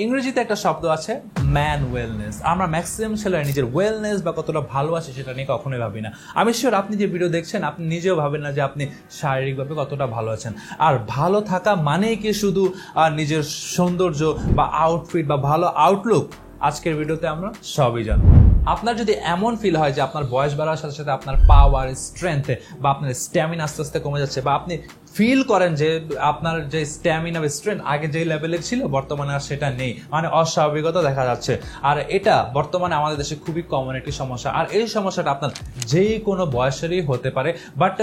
ইংরেজিতে একটা শব্দ আছে ম্যান ওয়েলনেস। আমরা ম্যাক্সিমাম ছেলেরা নিজের ওয়েলনেস বা কতটা ভালো আছে সেটা নিয়ে কখনোই ভাবি না। আমি শিওর আপনি যে ভিডিও দেখছেন আপনি নিজেও ভাবেন না যে আপনি শারীরিকভাবে কতটা ভালো আছেন। আর ভালো থাকা মানেই কি শুধু নিজের সৌন্দর্য বা আউটফিট বা ভালো আউটলুক? আজকের ভিডিওতে আমরা সবই জানবো। আপনার যদি এমন ফিল হয় যে আপনার বয়স বাড়ার সাথে সাথে আপনার পাওয়ার, স্ট্রেংথ বা আপনার স্ট্যামিনা আস্তে আস্তে কমে যাচ্ছে, বা আপনি ফিল করেন যে আপনার যে স্ট্যামিনা বা স্ট্রেংথ আগে যেই লেভেলের ছিল বর্তমানে আর সেটা নেই, মানে অস্বাভাবিকতা দেখা যাচ্ছে, আর এটা বর্তমানে আমাদের দেশে খুবই কমন একটি সমস্যা। আর এই সমস্যাটা আপনার যেই কোনো বয়সেরই হতে পারে, বাট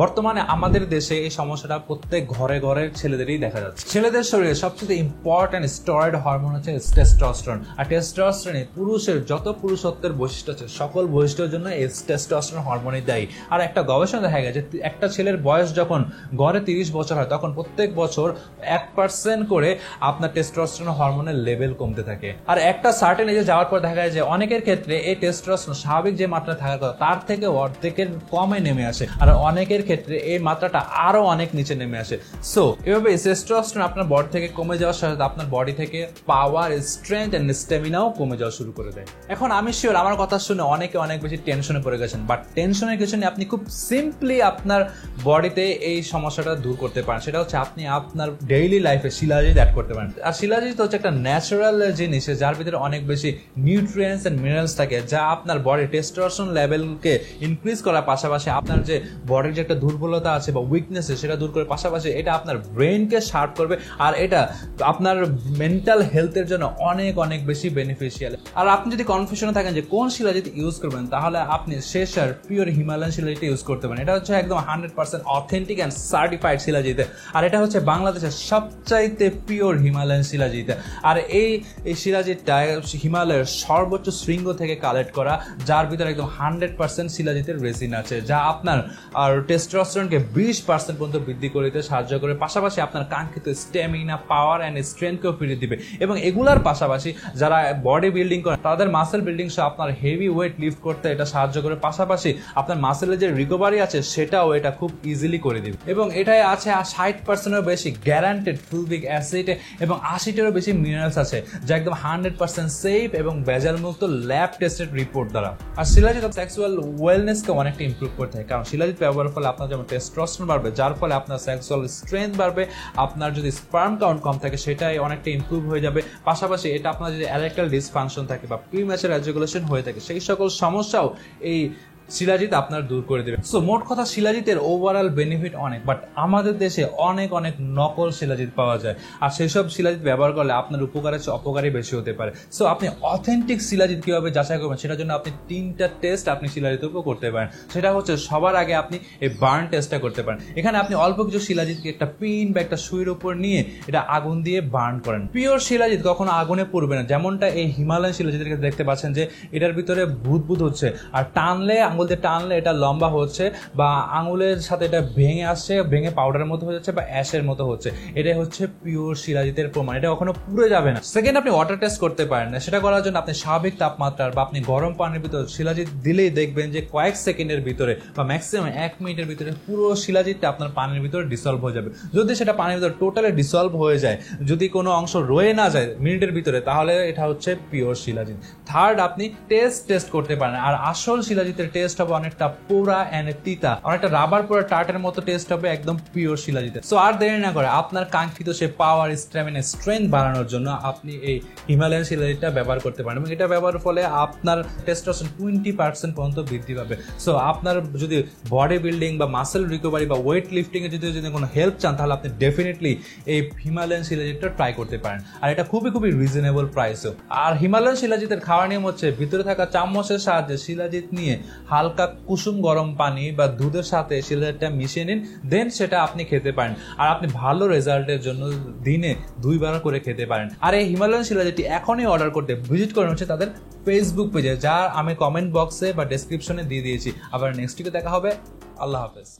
বর্তমানে আমাদের দেশে এই সমস্যাটা প্রত্যেক ঘরে ঘরে ছেলেদেরই দেখা যাচ্ছে। ছেলেদের শরীরে সবচেয়ে ইম্পর্টেন্ট স্টেরয়েড হরমোন হচ্ছে টেস্টোস্টেরন। আর টেস্টোস্টেরনে পুরুষের যত পুরুষত্বের বৈশিষ্ট্য আছে সকল বৈশিষ্ট্যের জন্য এই টেস্টোস্টেরন হরমোনই দায়ী। আর একটা গবেষণা দেখা গেছে একটা ছেলের বয়স যখন গড়ে 30 বছর হয় তখন প্রত্যেক বছর 1% করে আপনার টেস্টোস্টেরন হরমোনের লেভেল কমতে থাকে। আর একটা সার্টেন এজে যাওয়ার পর দেখা যায় যে অনেকের ক্ষেত্রে এই টেস্টোস্টেরন স্বাভাবিক যে মাত্রা থাকার কথা তার থেকে অর্ধেকের কমে নেমে আসে, আর অনেকের ক্ষেত্রে এই মাত্রাটা আরো অনেক নিচে নেমে আসে। সো এভাবে টেস্টোস্টেরন আপনার বডি থেকে কমে যাওয়ার সাথে আপনার বডি থেকে পাওয়ার, স্ট্রেংথ এন্ড স্ট্যামিনাও কমে যাওয়া শুরু করে দেয়। এখন আমি শিওর আমার কথা শুনে অনেকে অনেক বেশি টেনশনে পড়ে গেছেন, বাট টেনশনের কিছু নেই। আপনি খুব সিম্পলি আপনার বডিতে এই সমস্যাটা দূর করতে পারেন। সেটা হচ্ছে আপনি আপনার ডেইলি লাইফে শিলাজিৎ অ্যাড করতে পারেন। আর শিলাজিৎ হচ্ছে একটা ন্যাচারাল জিনিস যার ভিতরে অনেক বেশি নিউট্রিয়েন্টস এন্ড মিনারেলস থাকে, যা আপনার বডির টেস্টোস্টেরন লেভেলকে ইনক্রিজ করার পাশাপাশি আপনার যে বডির যে একটা দুর্বলতা আছে বা উইকনেস সেটা দূর করার পাশাপাশি এটা আপনার ব্রেনকে শার্প করবে, আর এটা আপনার মেন্টাল হেলথের জন্য অনেক অনেক বেশি বেনিফিশিয়াল। আর আপনি যদি কনফিউশনে থাকেন যে কোন শিলাজিৎ ইউজ করবেন, তাহলে আপনি শেষার পিওর হিমালয়ান শিলাজিৎ ইউজ করতে পারেন। এটা হচ্ছে একদম 100% অথেন্টিক এন্ড সার্টিফাইড শিলাজিৎ, আর এটা হচ্ছে বাংলাদেশের সবচাইতে পিওর হিমালয়ান শিলাজিৎ। আর এই শিলাজিৎটা হিমালয়ের সর্বোচ্চ শৃঙ্গ থেকে কালেক্ট করা, যার ভিতরে একদম 100% শিলাজিতের রেসিন আছে, যা আপনার আর টেস্টোস্টেরনকে 20% পর্যন্ত বৃদ্ধি করতে সাহায্য করে, পাশাপাশি আপনার কাঙ্ক্ষিত স্ট্যামিনা, পাওয়ার এন্ড স্ট্রেংথকেও ফিরিয়ে দিবে। এবং এগুলার পাশাপাশি যারা বডি বিল্ডিং করে তাদের মাসেল বিল্ডিং সহ আপনার হেভি ওয়েট লিফট করতে এটা সাহায্য করে, পাশাপাশি আপনার মাসেলের যে রিকভারি আছে সেটাও এটা খুব ইজিলি করে দিবে। এবং এটাই আছে 60%-এরও বেশি গ্যারান্টেড ফুলভিক অ্যাসিড এবং 80-টিরও বেশি মিনারেলস আছে, যা একদম 100% সেফ এবং ভেজাল মুক্ত ল্যাব টেস্টেড রিপোর্ট দ্বারা। আর শিলাজিৎ সেক্সুয়াল ওয়েলনেসকে অনেকটা ইমপ্রুভ করে থাকে, কারণ শিলাজিৎ ব্যবহারের ফলে আপনার যেমন টেস্টোস্টেরন বাড়বে, যার ফলে আপনার সেক্সুয়াল স্ট্রেংথ বাড়বে, আপনার যদি স্পার্ম কাউন্ট কম থাকে সেটাই অনেকটা ইমপ্রুভ হয়ে যাবে, পাশাপাশি এটা আপনার যদি এরেক্টাইল ডিসফাংশন থাকে বা প্রিম্যাচুর এজাকুলেশন হয়ে থাকে সেই সকল সমস্যাও এই শিলাজিৎ আপনার দূর করে দেবে। সো মোট কথা শিলাজিতের ওভারঅল বেনিফিট অনেক, বাট আমাদের দেশে অনেক অনেক নকল শিলাজিৎ পাওয়া যায়, আর সেসব শিলাজিৎ ব্যবহার করলে আপনার উপকারের চেয়ে অপকারই বেশি হতে পারে। সো আপনি অথেন্টিক শিলাজিৎ কিভাবে যাচাই করবেন সেটার জন্য আপনি 3টা টেস্ট আপনি শিলাজিতের উপর করতে পারেন। সেটা হচ্ছে সবার আগে আপনি এই বার্ন টেস্টটা করতে পারেন। এখানে আপনি অল্প কিছু শিলাজিৎকে একটা পিন বা একটা সুইয়ের উপর নিয়ে এটা আগুন দিয়ে বার্ন করেন। পিওর শিলাজিৎ কখনো আগুনে পড়বে না, যেমনটা এই হিমালয়ান শিলাজিৎকে দেখতে পাচ্ছেন যে এটার ভিতরে বুদবুদ হচ্ছে, আর টানলে আঙুল দিয়ে টানলে এটা লম্বা হচ্ছে, বা আঙুলের সাথে এটা ভেঙে আসছে, ভেঙে পাউডারের মতো হয়ে যাচ্ছে বা অ্যাশের মতো হচ্ছে। এটাই হচ্ছে পিওর শিলাজিতের প্রমাণ, এটা কখনো পুড়ে যাবে না। সেকেন্ড, আপনি ওয়াটার টেস্ট করতে পারেন। সেটা করার জন্য আপনি স্বাভাবিক তাপমাত্রার বা আপনি গরম পানির ভিতরে শিলাজিৎ দিলেই দেখবেন যে কয়েক সেকেন্ডের ভিতরে বা ম্যাক্সিমাম 1 মিনিটের ভিতরে পুরো শিলাজিৎটা আপনার পানির ভিতরে ডিসলভ হয়ে যাবে। যদি সেটা পানির ভিতরে টোটালি ডিসলভ হয়ে যায়, যদি কোনো অংশ রয়ে না যায় মিনিটের ভিতরে, তাহলে এটা হচ্ছে পিওর শিলাজিৎ। থার্ড, আপনি টেস্ট করতে পারেন। আর আসল শিলাজিতের টেস্ট হবে অনেকটা পোড়া এন্ড তিতা, অনেকটা রাবার পোড়া টার্টের মতো টেস্ট হবে একদম পিওর শিলাজিতের। সো আর দেরি না করে আপনার কাঙ্ক্ষিত সে পাওয়ার, স্ট্যামিনা, স্ট্রেংথ বাড়ানোর জন্য আপনি এই হিমালয়ান শিলাজিৎটা ব্যবহার করতে পারেন, এবং এটা ব্যবহারের ফলে আপনার টেস্টোস্টেরন 20% পর্যন্ত বৃদ্ধি পাবে। সো আপনার যদি বডি বিল্ডিং বা মাসেল রিকভারি বা ওয়েট লিফটিং এ যদি কোনো হেল্প চান, তাহলে আপনি ডেফিনেটলি এই হিমালয়ান শিলাজিৎটা ট্রাই করতে পারেন। আর এটা খুবই খুবই রিজনেবল প্রাইসও। আর হিমালয়ান শিলাজিতের খাওয়ার নিয়ম হচ্ছে ভিতরে থাকা চামচের সাহায্যে শিলাজিৎ নিয়ে হালকা কুসুম গরম পানি বা দুধের সাথে শিলাজিৎটা মিশিয়ে নিন, দেন সেটা আপনি খেতে পারেন। আর আপনি ভালো রেজাল্টের জন্য দিনে 2 বার করে খেতে পারেন। আর এই হিমালয়ান শিলাজিৎটি এখনই অর্ডার করতে ভিজিট করুন হচ্ছে তাদের ফেসবুক পেজে, যা আমি কমেন্ট বক্সে বা ডেসক্রিপশনে দিয়ে দিয়েছি। আবার নেক্সট উইকে দেখা হবে। আল্লাহ হাফেজ।